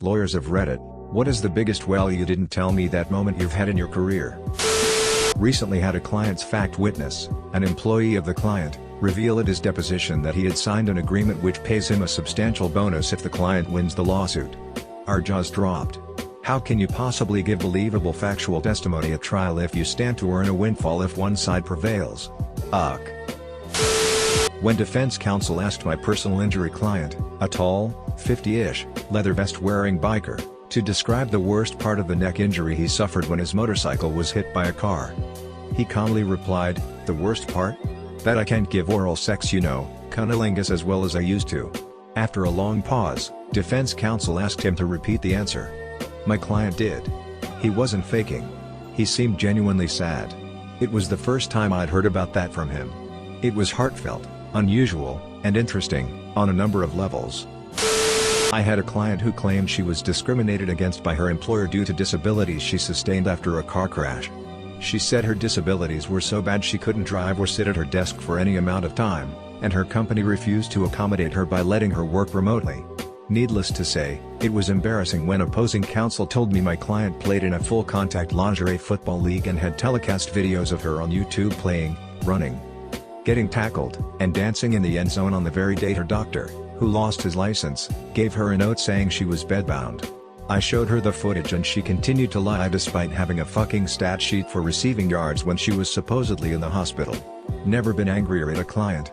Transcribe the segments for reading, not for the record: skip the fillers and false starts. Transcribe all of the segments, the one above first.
Lawyers of Reddit, what is the biggest "well you didn't tell me that" moment you've had in your career? Recently had a client's fact witness, an employee of the client, reveal at his deposition that he had signed an agreement which pays him a substantial bonus if the client wins the lawsuit. Our jaws dropped. How can you possibly give believable factual testimony at trial if you stand to earn a windfall if one side prevails? Ugh. When defense counsel asked my personal injury client, a tall, 50-ish, leather vest-wearing biker, to describe the worst part of the neck injury he suffered when his motorcycle was hit by a car, he calmly replied, "The worst part? That I can't give oral sex, cunnilingus, as well as I used to." After a long pause, defense counsel asked him to repeat the answer. My client did. He wasn't faking. He seemed genuinely sad. It was the first time I'd heard about that from him. It was heartfelt, unusual, and interesting, on a number of levels. I had a client who claimed she was discriminated against by her employer due to disabilities she sustained after a car crash. She said her disabilities were so bad she couldn't drive or sit at her desk for any amount of time, and her company refused to accommodate her by letting her work remotely. Needless to say, it was embarrassing when opposing counsel told me my client played in a full-contact lingerie football league and had telecast videos of her on YouTube playing, running, getting tackled, and dancing in the end zone on the very day her doctor, who lost his license, gave her a note saying she was bedbound. I showed her the footage and she continued to lie despite having a fucking stat sheet for receiving yards when she was supposedly in the hospital. Never been angrier at a client.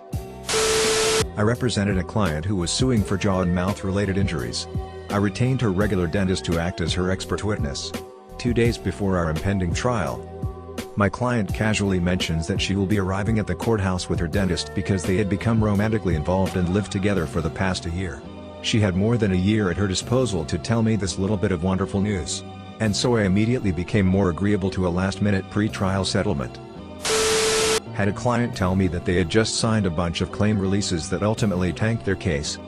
I represented a client who was suing for jaw and mouth related injuries. I retained her regular dentist to act as her expert witness. 2 days before our impending trial, my client casually mentions that she will be arriving at the courthouse with her dentist because they had become romantically involved and lived together for the past year. She had more than a year at her disposal to tell me this little bit of wonderful news. And so I immediately became more agreeable to a last-minute pre-trial settlement. Had a client tell me that they had just signed a bunch of claim releases that ultimately tanked their case.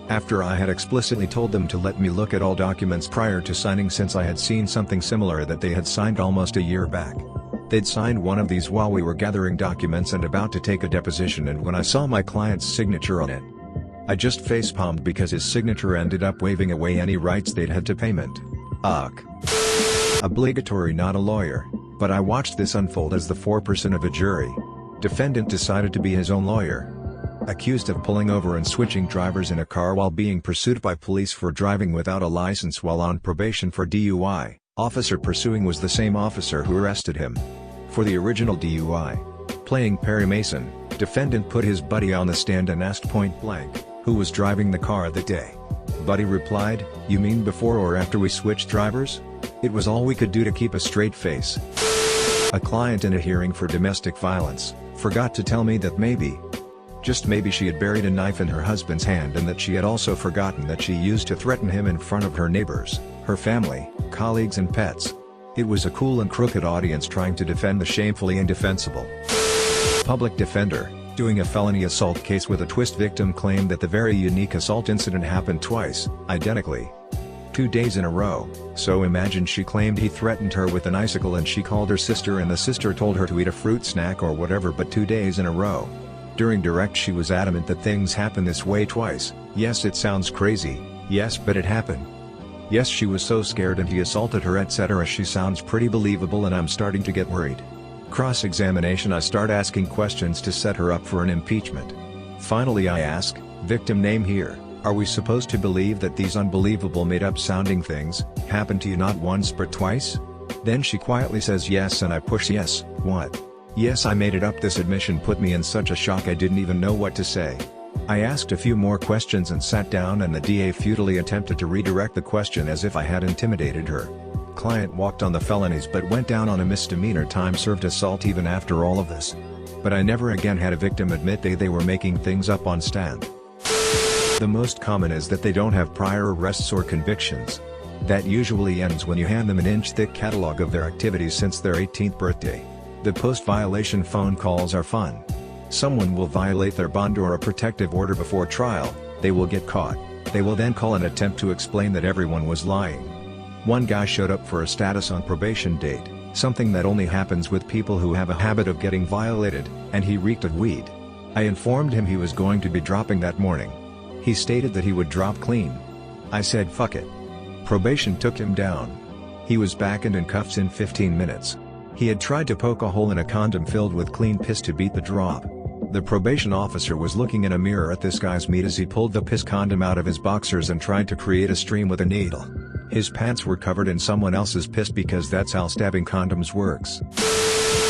After I had explicitly told them to let me look at all documents prior to signing since I had seen something similar that they had signed almost a year back. They'd signed one of these while we were gathering documents and about to take a deposition, and when I saw my client's signature on it, I just facepalmed because his signature ended up waiving away any rights they'd had to payment. Ugh. Obligatory, not a lawyer, but I watched this unfold as the foreperson of a jury. Defendant decided to be his own lawyer. Accused of pulling over and switching drivers in a car while being pursued by police for driving without a license while on probation for DUI, officer pursuing was the same officer who arrested him for the original DUI. Playing Perry Mason, defendant put his buddy on the stand and asked point blank, who was driving the car that day. Buddy replied, "You mean before or after we switched drivers?" It was all we could do to keep a straight face. A client in a hearing for domestic violence forgot to tell me that maybe, just maybe, she had buried a knife in her husband's hand, and that she had also forgotten that she used to threaten him in front of her neighbors, her family, colleagues and pets. It was a cool and crooked audience trying to defend the shamefully indefensible. Public defender, doing a felony assault case with a twist, victim claimed that the very unique assault incident happened twice, identically, 2 days in a row. So imagine she claimed he threatened her with an icicle and she called her sister and the sister told her to eat a fruit snack or whatever, but 2 days in a row. During direct she was adamant that things happen this way twice. Yes, it sounds crazy, yes, but it happened. Yes, she was so scared and he assaulted her, etc. She sounds pretty believable and I'm starting to get worried. Cross-examination, I start asking questions to set her up for an impeachment. Finally I ask, "Victim name here, are we supposed to believe that these unbelievable made-up sounding things happened to you not once but twice?" Then she quietly says yes and I push yes. What? Yes, I made it up. This admission put me in such a shock I didn't even know what to say. I asked a few more questions and sat down, and the DA futilely attempted to redirect the question as if I had intimidated her. Client walked on the felonies but went down on a misdemeanor time served assault even after all of this. But I never again had a victim admit they were making things up on stand. The most common is that they don't have prior arrests or convictions. That usually ends when you hand them an inch-thick catalog of their activities since their 18th birthday. The post-violation phone calls are fun. Someone will violate their bond or a protective order before trial, they will get caught, they will then call and attempt to explain that everyone was lying. One guy showed up for a status on probation date, something that only happens with people who have a habit of getting violated, and he reeked of weed. I informed him he was going to be dropping that morning. He stated that he would drop clean. I said fuck it. Probation took him down. He was back and in cuffs in 15 minutes. He had tried to poke a hole in a condom filled with clean piss to beat the drop. The probation officer was looking in a mirror at this guy's meat as he pulled the piss condom out of his boxers and tried to create a stream with a needle. His pants were covered in someone else's piss because that's how stabbing condoms works.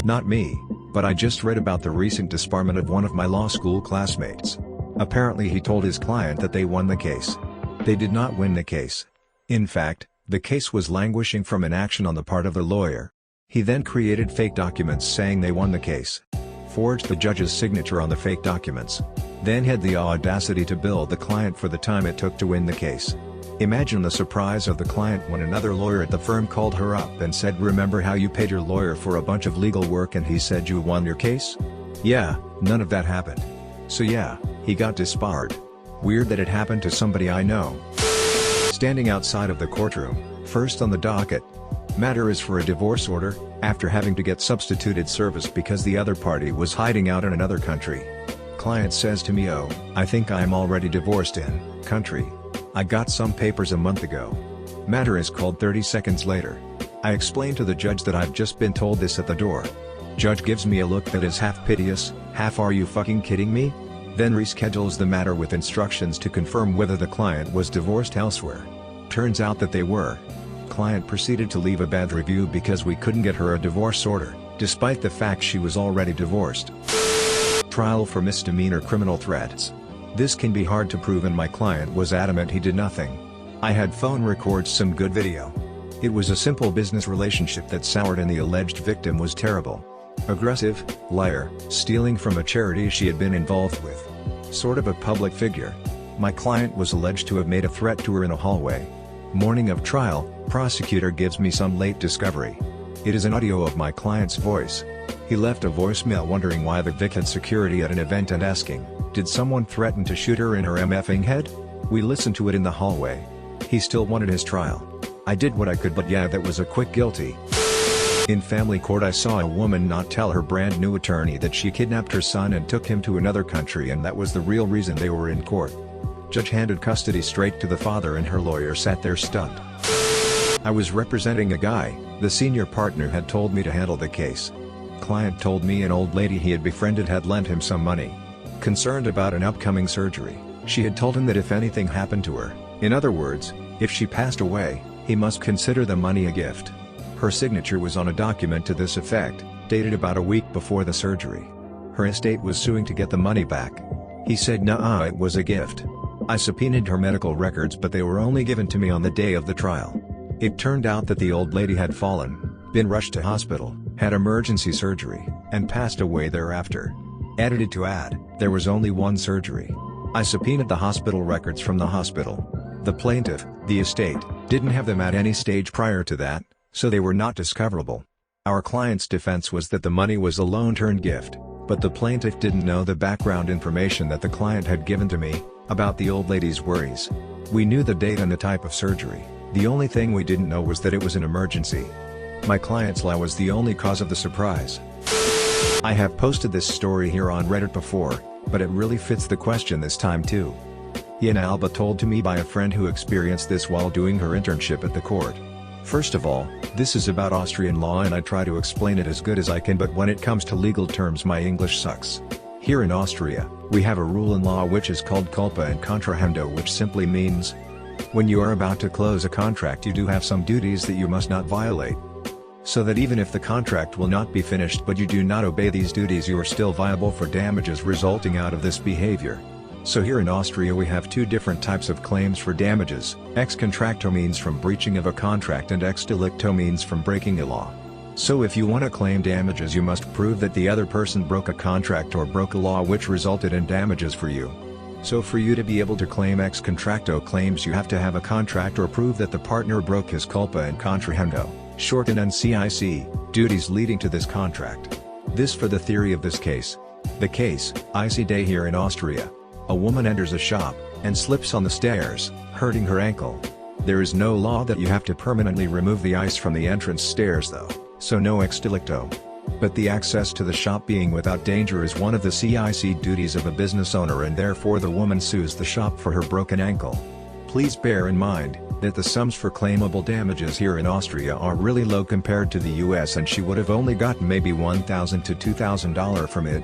Not me, but I just read about the recent disbarment of one of my law school classmates. Apparently he told his client that they won the case. They did not win the case. In fact, the case was languishing from inaction on the part of the lawyer. He then created fake documents saying they won the case. Forged the judge's signature on the fake documents. Then had the audacity to bill the client for the time it took to win the case. Imagine the surprise of the client when another lawyer at the firm called her up and said, "Remember how you paid your lawyer for a bunch of legal work and he said you won your case?" Yeah, none of that happened. So yeah, he got disbarred. Weird that it happened to somebody I know. Standing outside of the courtroom, first on the docket. Matter is for a divorce order, after having to get substituted service because the other party was hiding out in another country. Client says to me, "Oh, I think I'm already divorced in country. I got some papers a month ago." Matter is called 30 seconds later. I explain to the judge that I've just been told this at the door. Judge gives me a look that is half piteous, half "Are you fucking kidding me?" Then reschedules the matter with instructions to confirm whether the client was divorced elsewhere. Turns out that they were. Client proceeded to leave a bad review because we couldn't get her a divorce order, despite the fact she was already divorced. Trial for misdemeanor criminal threats. This can be hard to prove and my client was adamant he did nothing. I had phone records some good video. It was a simple business relationship that soured and the alleged victim was terrible. Aggressive, liar, stealing from a charity she had been involved with. Sort of a public figure. My client was alleged to have made a threat to her in a hallway. Morning of trial, prosecutor gives me some late discovery. It is an audio of my client's voice. He left a voicemail wondering why the Vic had security at an event and asking, did someone threaten to shoot her in her MFing head? We listened to it in the hallway. He still wanted his trial. I did what I could, but yeah, that was a quick guilty. In family court I saw a woman not tell her brand new attorney that she kidnapped her son and took him to another country and that was the real reason they were in court. Judge handed custody straight to the father and her lawyer sat there stunned. I was representing a guy, the senior partner had told me to handle the case. Client told me an old lady he had befriended had lent him some money. Concerned about an upcoming surgery, she had told him that if anything happened to her, in other words, if she passed away, he must consider the money a gift. Her signature was on a document to this effect, dated about a week before the surgery. Her estate was suing to get the money back. He said nah, it was a gift. I subpoenaed her medical records but they were only given to me on the day of the trial. It turned out that the old lady had fallen, been rushed to hospital, had emergency surgery, and passed away thereafter. Edited to add, there was only one surgery. I subpoenaed the hospital records from the hospital. The plaintiff, the estate, didn't have them at any stage prior to that, so they were not discoverable. Our client's defense was that the money was a loan-turned-gift, but the plaintiff didn't know the background information that the client had given to me, about the old lady's worries. We knew the date and the type of surgery, the only thing we didn't know was that it was an emergency. My client's lie was the only cause of the surprise. I have posted this story here on Reddit before, but it really fits the question this time too. Ian Alba told to me by a friend who experienced this while doing her internship at the court. First of all, this is about Austrian law and I try to explain it as good as I can, but when it comes to legal terms my English sucks. Here in Austria, we have a rule in law which is called culpa and contrahendo, which simply means, when you are about to close a contract you do have some duties that you must not violate. So that even if the contract will not be finished but you do not obey these duties you are still liable for damages resulting out of this behavior. So here in Austria we have two different types of claims for damages. Ex contracto means from breaching of a contract and ex delicto means from breaking a law. So if you want to claim damages you must prove that the other person broke a contract or broke a law which resulted in damages for you. So for you to be able to claim ex contracto claims you have to have a contract or prove that the partner broke his culpa and contrahendo, shortened NCIC, duties leading to this contract. This for the theory of this case. The case, icy day here in Austria. A woman enters a shop, and slips on the stairs, hurting her ankle. There is no law that you have to permanently remove the ice from the entrance stairs though, so no ex delicto. But the access to the shop being without danger is one of the CIC duties of a business owner and therefore the woman sues the shop for her broken ankle. Please bear in mind, that the sums for claimable damages here in Austria are really low compared to the US, and she would have only gotten maybe $1,000 to $2,000 from it,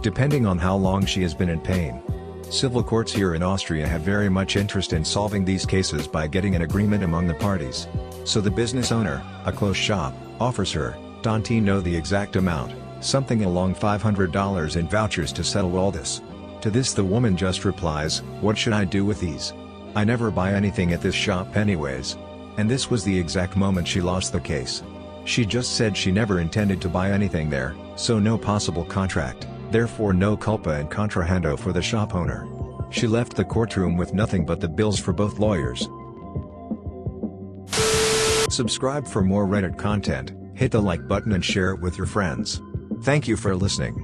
depending on how long she has been in pain. Civil courts here in Austria have very much interest in solving these cases by getting an agreement among the parties. So the business owner, a clothes shop, offers her, Dantino, the exact amount, something along $500 in vouchers to settle all this. To this the woman just replies, "What should I do with these? I never buy anything at this shop anyways." And this was the exact moment she lost the case. She just said she never intended to buy anything there, so no possible contract, therefore no culpa and contrahendo for the shop owner. She left the courtroom with nothing but the bills for both lawyers. Subscribe for more Reddit content, hit the like button and share it with your friends. Thank you for listening.